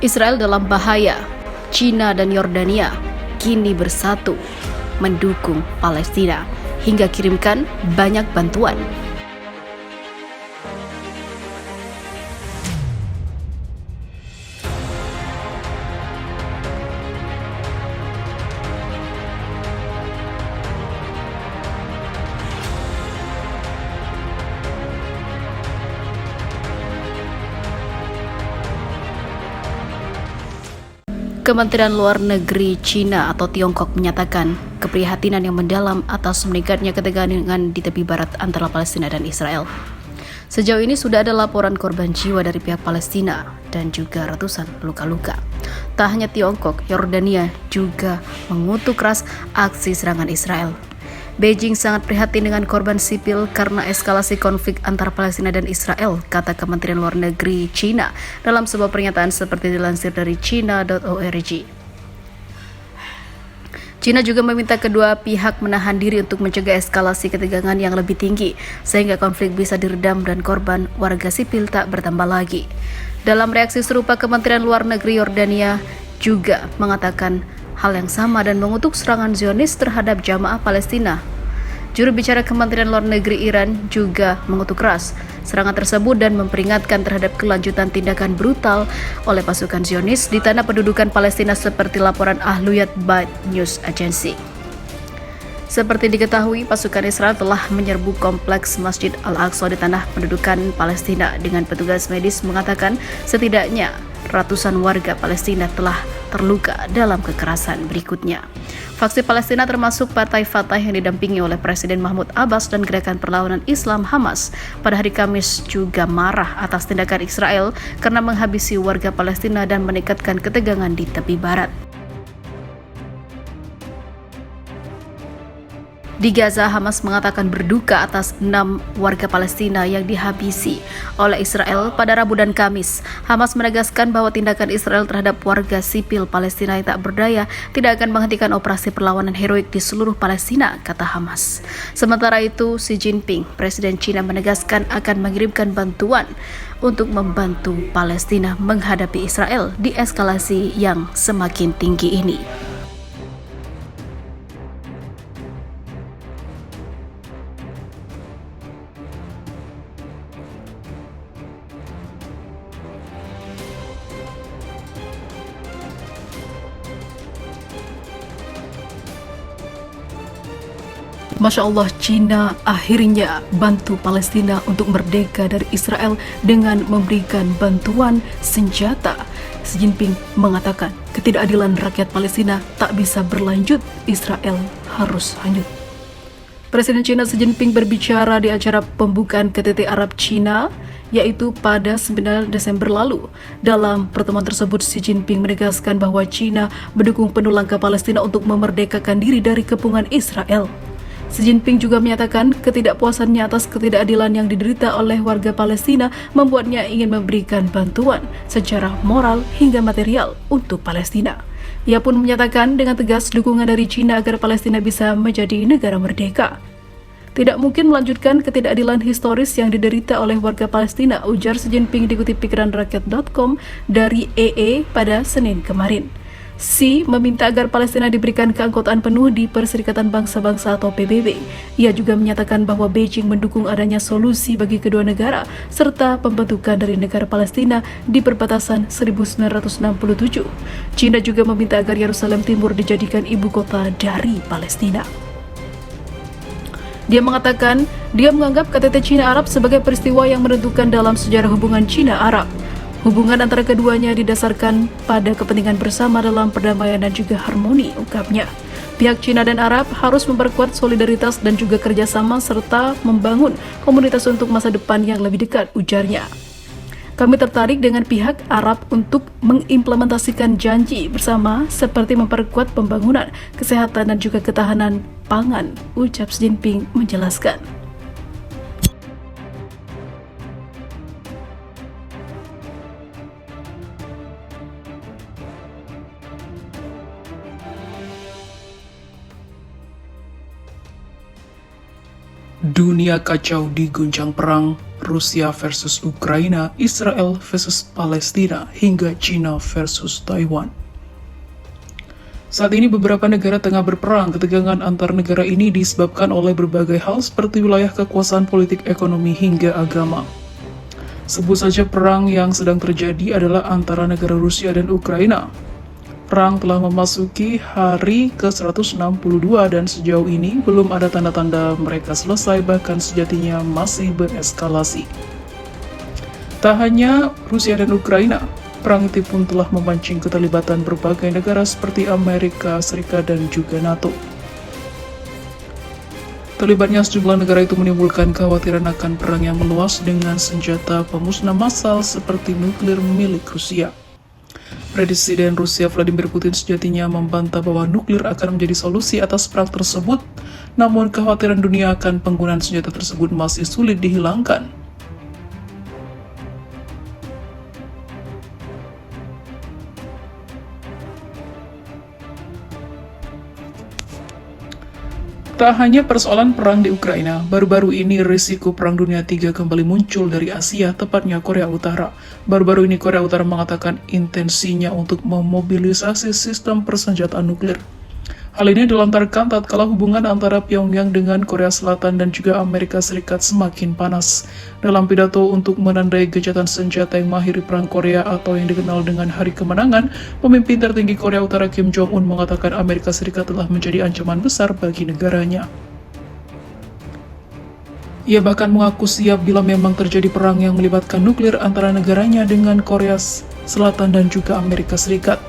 Israel dalam bahaya. China dan Yordania kini bersatu mendukung Palestina hingga kirimkan banyak bantuan. Kementerian Luar Negeri China atau Tiongkok menyatakan keprihatinan yang mendalam atas meningkatnya ketegangan di tepi barat antara Palestina dan Israel. Sejauh ini sudah ada laporan korban jiwa dari pihak Palestina dan juga ratusan luka-luka. Tak hanya Tiongkok, Yordania juga mengutuk keras aksi serangan Israel. Beijing sangat prihatin dengan korban sipil karena eskalasi konflik antara Palestina dan Israel, kata Kementerian Luar Negeri China dalam sebuah pernyataan seperti dilansir dari China.org. China juga meminta kedua pihak menahan diri untuk mencegah eskalasi ketegangan yang lebih tinggi, sehingga konflik bisa diredam dan korban warga sipil tak bertambah lagi. Dalam reaksi serupa, Kementerian Luar Negeri Yordania juga mengatakan hal yang sama dan mengutuk serangan Zionis terhadap jamaah Palestina. Juru bicara Kementerian Luar Negeri Iran juga mengutuk keras serangan tersebut dan memperingatkan terhadap kelanjutan tindakan brutal oleh pasukan Zionis di tanah pendudukan Palestina seperti laporan Ahluyat Bait News Agency. Seperti diketahui, pasukan Israel telah menyerbu kompleks Masjid Al-Aqsa di tanah pendudukan Palestina dengan petugas medis mengatakan setidaknya ratusan warga Palestina telah terluka dalam kekerasan berikutnya. Faksi Palestina termasuk Partai Fatah yang didampingi oleh Presiden Mahmud Abbas dan Gerakan Perlawanan Islam Hamas pada hari Kamis juga marah atas tindakan Israel karena menghabisi warga Palestina dan meningkatkan ketegangan di tepi barat. Di Gaza, Hamas mengatakan berduka atas 6 warga Palestina yang dihabisi oleh Israel pada Rabu dan Kamis. Hamas menegaskan bahwa tindakan Israel terhadap warga sipil Palestina yang tak berdaya tidak akan menghentikan operasi perlawanan heroik di seluruh Palestina, kata Hamas. Sementara itu, Xi Jinping, Presiden China, menegaskan akan mengirimkan bantuan untuk membantu Palestina menghadapi Israel di eskalasi yang semakin tinggi ini. Masya Allah, China akhirnya bantu Palestina untuk merdeka dari Israel dengan memberikan bantuan senjata. Xi Jinping mengatakan ketidakadilan rakyat Palestina tak bisa berlanjut, Israel harus hanyut. Presiden China Xi Jinping berbicara di acara pembukaan KTT Arab China yaitu pada 9 Desember lalu. Dalam pertemuan tersebut, Xi Jinping menegaskan bahwa China mendukung penuh langkah Palestina untuk memerdekakan diri dari kepungan Israel. Xi Jinping juga menyatakan ketidakpuasannya atas ketidakadilan yang diderita oleh warga Palestina membuatnya ingin memberikan bantuan secara moral hingga material untuk Palestina. Ia pun menyatakan dengan tegas dukungan dari China agar Palestina bisa menjadi negara merdeka. Tidak mungkin melanjutkan ketidakadilan historis yang diderita oleh warga Palestina, ujar Xi Jinping dikutip pikiranrakyat.com dari EE pada Senin kemarin. Xi meminta agar Palestina diberikan keanggotaan penuh di Perserikatan Bangsa-Bangsa atau PBB. Ia juga menyatakan bahwa Beijing mendukung adanya solusi bagi kedua negara serta pembentukan dari negara Palestina di perbatasan 1967. China juga meminta agar Yerusalem Timur dijadikan ibu kota dari Palestina. Dia mengatakan dia menganggap KTT China Arab sebagai peristiwa yang menentukan dalam sejarah hubungan China Arab. Hubungan antara keduanya didasarkan pada kepentingan bersama dalam perdamaian dan juga harmoni, ungkapnya. Pihak China dan Arab harus memperkuat solidaritas dan juga kerjasama serta membangun komunitas untuk masa depan yang lebih dekat, ujarnya. Kami tertarik dengan pihak Arab untuk mengimplementasikan janji bersama seperti memperkuat pembangunan, kesehatan dan juga ketahanan pangan, ucap Xi Jinping menjelaskan. Dunia kacau diguncang perang, Rusia versus Ukraina, Israel versus Palestina, hingga China versus Taiwan. Saat ini beberapa negara tengah berperang. Ketegangan antar negara ini disebabkan oleh berbagai hal seperti wilayah kekuasaan politik, ekonomi, hingga agama. Sebut saja perang yang sedang terjadi adalah antara negara Rusia dan Ukraina. Perang telah memasuki hari ke-162 dan sejauh ini belum ada tanda-tanda mereka selesai, bahkan sejatinya masih bereskalasi. Tak hanya Rusia dan Ukraina, perang itu pun telah memancing keterlibatan berbagai negara seperti Amerika Serikat dan juga NATO. Terlibatnya sejumlah negara itu menimbulkan kekhawatiran akan perang yang meluas dengan senjata pemusnah massal seperti nuklir milik Rusia. Presiden Rusia Vladimir Putin sejatinya membantah bahwa nuklir akan menjadi solusi atas perang tersebut, namun kekhawatiran dunia akan penggunaan senjata tersebut masih sulit dihilangkan. Tak hanya persoalan perang di Ukraina, baru-baru ini risiko perang dunia 3 kembali muncul dari Asia, tepatnya Korea Utara. Baru-baru ini Korea Utara mengatakan intensinya untuk memobilisasi sistem persenjataan nuklir. Hal ini dilontarkan tatkala hubungan antara Pyongyang dengan Korea Selatan dan juga Amerika Serikat semakin panas. Dalam pidato untuk menandai gencatan senjata yang mengakhiri perang Korea atau yang dikenal dengan Hari Kemenangan, pemimpin tertinggi Korea Utara Kim Jong-un mengatakan Amerika Serikat telah menjadi ancaman besar bagi negaranya. Ia bahkan mengaku siap bila memang terjadi perang yang melibatkan nuklir antara negaranya dengan Korea Selatan dan juga Amerika Serikat.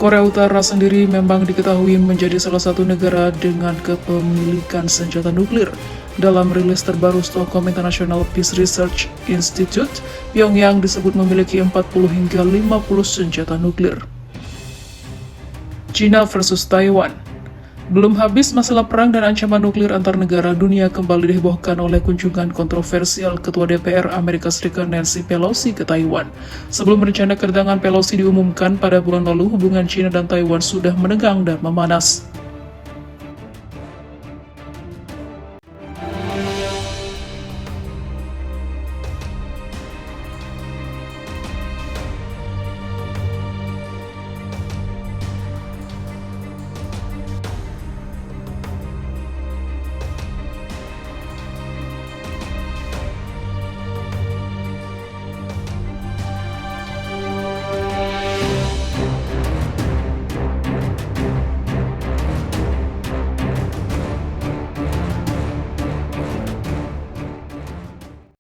Korea Utara sendiri memang diketahui menjadi salah satu negara dengan kepemilikan senjata nuklir. Dalam rilis terbaru Stockholm International Peace Research Institute, Pyongyang disebut memiliki 40 hingga 50 senjata nuklir. China versus Taiwan. Belum habis masalah perang dan ancaman nuklir antar negara, dunia kembali dihebohkan oleh kunjungan kontroversial Ketua DPR Amerika Serikat Nancy Pelosi ke Taiwan. Sebelum rencana kedatangan Pelosi diumumkan pada bulan lalu, hubungan China dan Taiwan sudah menegang dan memanas.